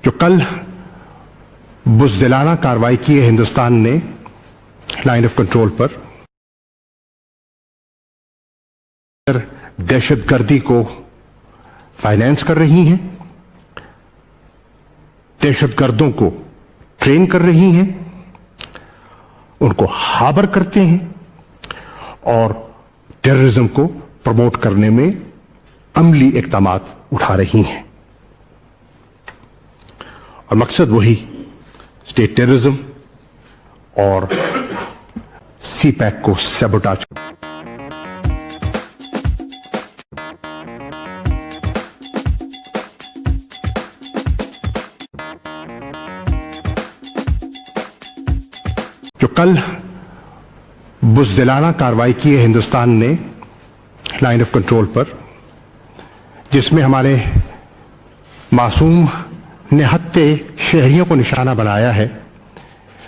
जो कल बुज़दिलाना कार्रवाई की है हिंदुस्तान ने लाइन ऑफ कंट्रोल पर, दहशतगर्दी को फाइनेंस कर रही हैं, दहशतगर्दों को ट्रेन कर रही हैं, उनको हाबर करते हैं और टेररिज्म को प्रमोट करने में अमली इक़दामात उठा रही हैं। और मकसद वही स्टेट टेररिज्म और सीपैक को सैबोटाज। जो कल बुज़दिलाना कार्रवाई की है हिंदुस्तान ने लाइन ऑफ कंट्रोल पर, जिसमें हमारे मासूम निहत्ते शहरियों को निशाना बनाया है,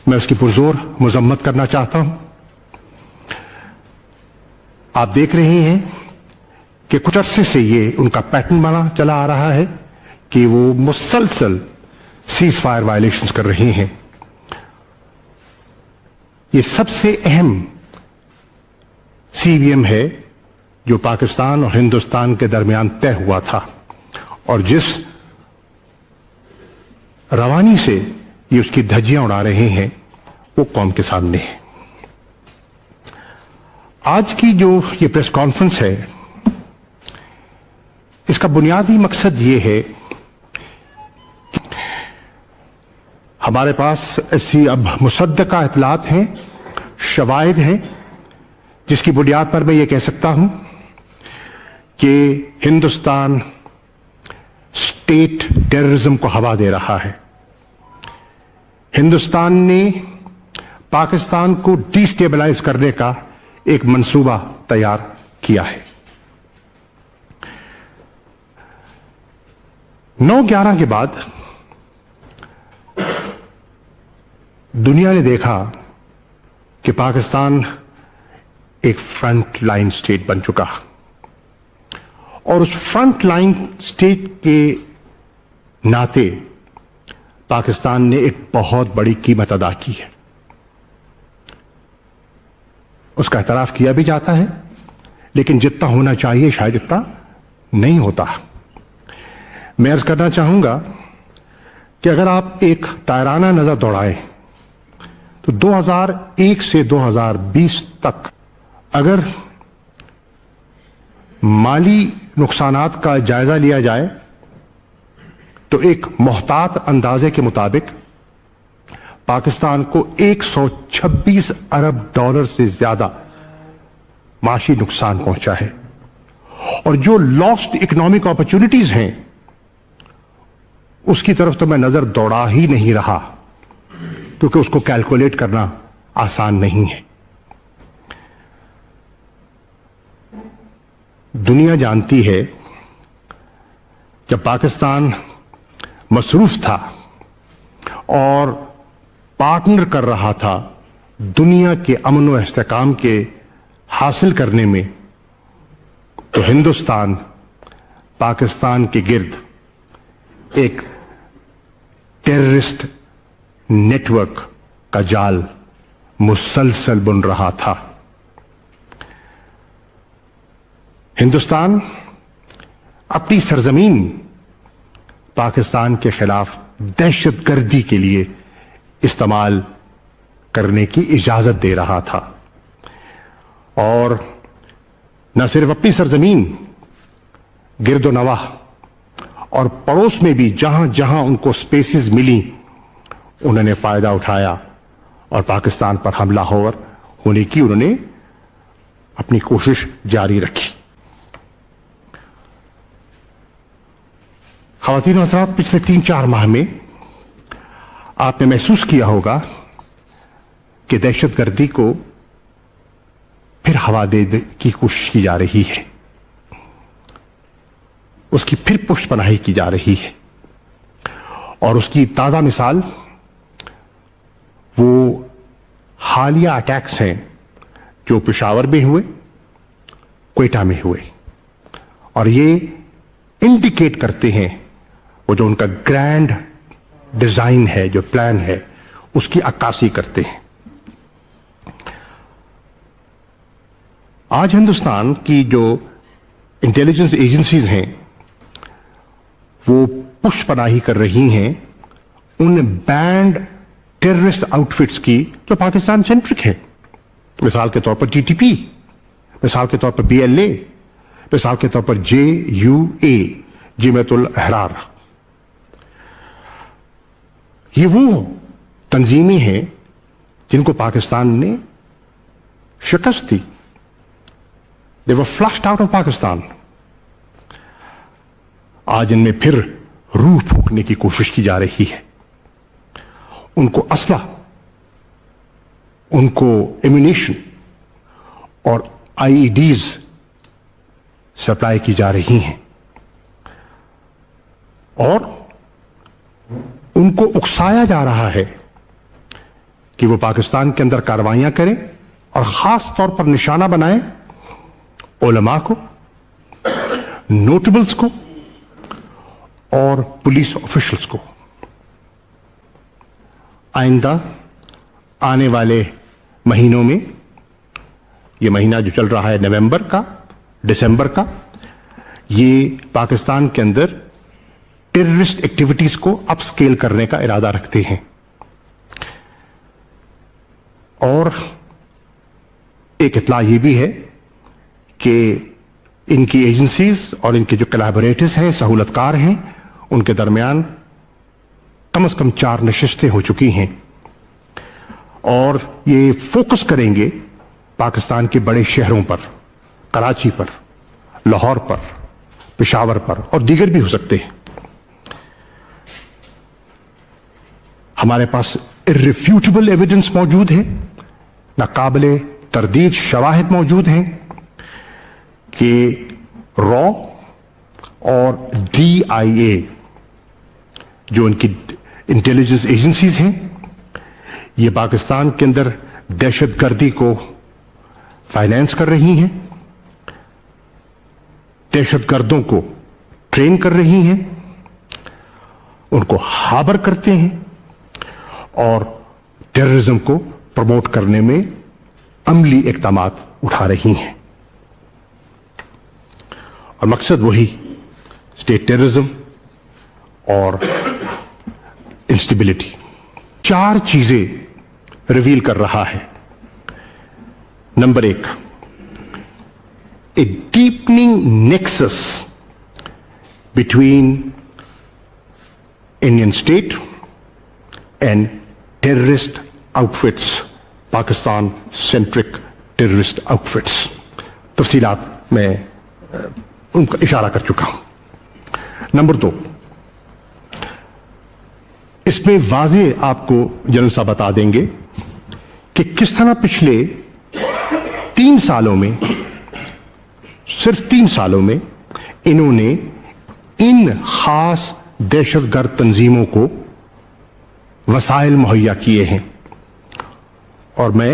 मैं उसकी पुरजोर मजम्मत करना चाहता हूं। आप देख रहे हैं कि कुछ अरसे से ये उनका पैटर्न बना चला आ रहा है कि वो मुसलसल सीज फायर वायलेशंस कर रहे हैं। ये सबसे अहम सीवीएम है जो पाकिस्तान और हिंदुस्तान के दरमियान तय हुआ था, और जिस रवानी से ये उसकी धज्जियां उड़ा रहे हैं वो कौम के सामने है। आज की जो ये प्रेस कॉन्फ्रेंस है, इसका बुनियादी मकसद ये है कि हमारे पास ऐसी अब मुसद्दका इतलात हैं, शवाहिद हैं, जिसकी बुनियाद पर मैं ये कह सकता हूं कि हिंदुस्तान स्टेट टेररिज्म को हवा दे रहा है। हिंदुस्तान ने पाकिस्तान को डिस्टेबलाइज करने का एक मंसूबा तैयार किया है। 9/11 के बाद दुनिया ने देखा कि पाकिस्तान एक फ्रंट लाइन स्टेट बन चुका, और उस फ्रंट लाइन स्टेट के नाते पाकिस्तान ने एक बहुत बड़ी कीमत अदा की है। उसका एतराफ किया भी जाता है, लेकिन जितना होना चाहिए शायद इतना नहीं होता। मैं अर्ज करना चाहूंगा कि अगर आप एक तायराना नजर दौड़ाएं तो 2001 से 2020 तक अगर माली नुकसानात का जायजा लिया जाए तो एक मोहतात अंदाजे के मुताबिक पाकिस्तान को 126 अरब डॉलर से ज्यादा माशी नुकसान पहुंचा है, और जो लॉस्ट इकोनॉमिक अपॉर्चुनिटीज हैं उसकी तरफ तो मैं नजर दौड़ा ही नहीं रहा, क्योंकि उसको कैलकुलेट करना आसान नहीं है। दुनिया जानती है जब पाकिस्तान मसरूफ था और पार्टनर कर रहा था दुनिया के अमन व इस्तेहकाम के हासिल करने में, तो हिंदुस्तान पाकिस्तान के गिर्द एक टेररिस्ट नेटवर्क का जाल मुसलसल बुन रहा था। हिंदुस्तान अपनी सरजमीन पाकिस्तान के खिलाफ दहशतगर्दी के लिए इस्तेमाल करने की इजाजत दे रहा था, और न सिर्फ अपनी सरजमीन, गिरदो नवाह और पड़ोस में भी जहां जहां उनको स्पेसेस मिली उन्होंने फायदा उठाया और पाकिस्तान पर हमलावर होने की उन्होंने अपनी कोशिश जारी रखी। ख़वातीन और हज़रात, पिछले 3-4 माह में आपने महसूस किया होगा कि दहशतगर्दी को फिर हवा देने की कोशिश की जा रही है, उसकी फिर पुष्टपनाही की जा रही है, और उसकी ताजा मिसाल वो हालिया अटैक्स हैं जो पेशावर में हुए, क्वेटा में हुए, और ये इंडिकेट करते हैं वो जो उनका ग्रैंड ڈیزائن ہے, جو پلان ہے, اس کی عکاسی کرتے ہیں. آج ہندوستان کی جو انٹیلیجنس ایجنسیز ہیں وہ پش پناہی کر رہی ہیں ان بینڈ ٹیررسٹ آؤٹ فٹس کی جو پاکستان سینٹرک ہے. مثال کے طور پر ٹی ٹی پی, مثال کے طور پر بی ایل اے, مثال کے طور پر جے یو اے, جمعیت الاحرار. یہ وہ تنظیمیں ہیں جن کو پاکستان نے شکست دی. They were flushed out of Pakistan. آج ان میں پھر روح پھونکنے کی کوشش کی جا رہی ہے. ان کو اسلحہ, ان کو ایمونیشن اور آئی ای ڈیز سپلائی کی جا رہی ہیں, اور ان کو اکسایا جا رہا ہے کہ وہ پاکستان کے اندر کارروائیاں کریں اور خاص طور پر نشانہ بنائیں علماء کو, نوٹیبلز کو اور پولیس آفیشلز کو. آئندہ آنے والے مہینوں میں, یہ مہینہ جو چل رہا ہے نومبر کا, دسمبر کا, یہ پاکستان کے اندر ٹیررسٹ ایکٹیویٹیز کو اپ سکیل کرنے کا ارادہ رکھتے ہیں. اور ایک اطلاع یہ بھی ہے کہ ان کی ایجنسیز اور ان کے جو کلیبوریٹرز ہیں, سہولت کار ہیں, ان کے درمیان کم از کم 4 نشستیں ہو چکی ہیں, اور یہ فوکس کریں گے پاکستان کے بڑے شہروں پر, کراچی پر, لاہور پر, پشاور پر اور دیگر بھی ہو سکتے ہیں. ہمارے پاس irrefutable ایویڈنس موجود ہے, ناقابل تردید شواہد موجود ہیں کہ را اور ڈی آئی اے جو ان کی انٹیلیجنس ایجنسیز ہیں, یہ پاکستان کے اندر دہشت گردی کو فائنینس کر رہی ہیں, دہشت گردوں کو ٹرین کر رہی ہیں, ان کو ہاربر کرتے ہیں اور ٹیررزم کو پروموٹ کرنے میں عملی اقدامات اٹھا رہی ہیں. اور مقصد وہی اسٹیٹ ٹیررزم اور انسٹیبلٹی. 4 چیزیں ریویل کر رہا ہے. Number 1, a deepening nexus between Indian state and terrorist outfits, Pakistan centric terrorist outfits. تفصیلات میں ان کا اشارہ کر چکا ہوں. نمبر 2, اس میں واضح آپ کو جنرل صاحب بتا دیں گے کہ کس طرح پچھلے 3 سالوں میں, صرف 3 سالوں میں انہوں نے ان خاص دہشت گرد تنظیموں کو وسائل مہیا کیے ہیں. اور میں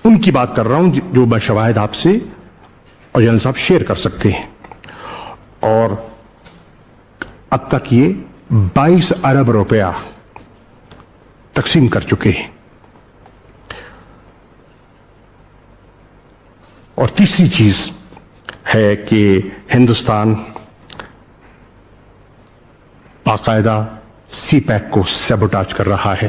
ان کی بات کر رہا ہوں جو میں شواہد آپ سے اور جنرل صاحب شیئر کر سکتے ہیں. اور اب تک یہ 22 ارب روپیہ تقسیم کر چکے ہیں. اور تیسری چیز ہے کہ ہندوستان باقاعدہ سی پیک کو سیبوٹاج کر رہا ہے.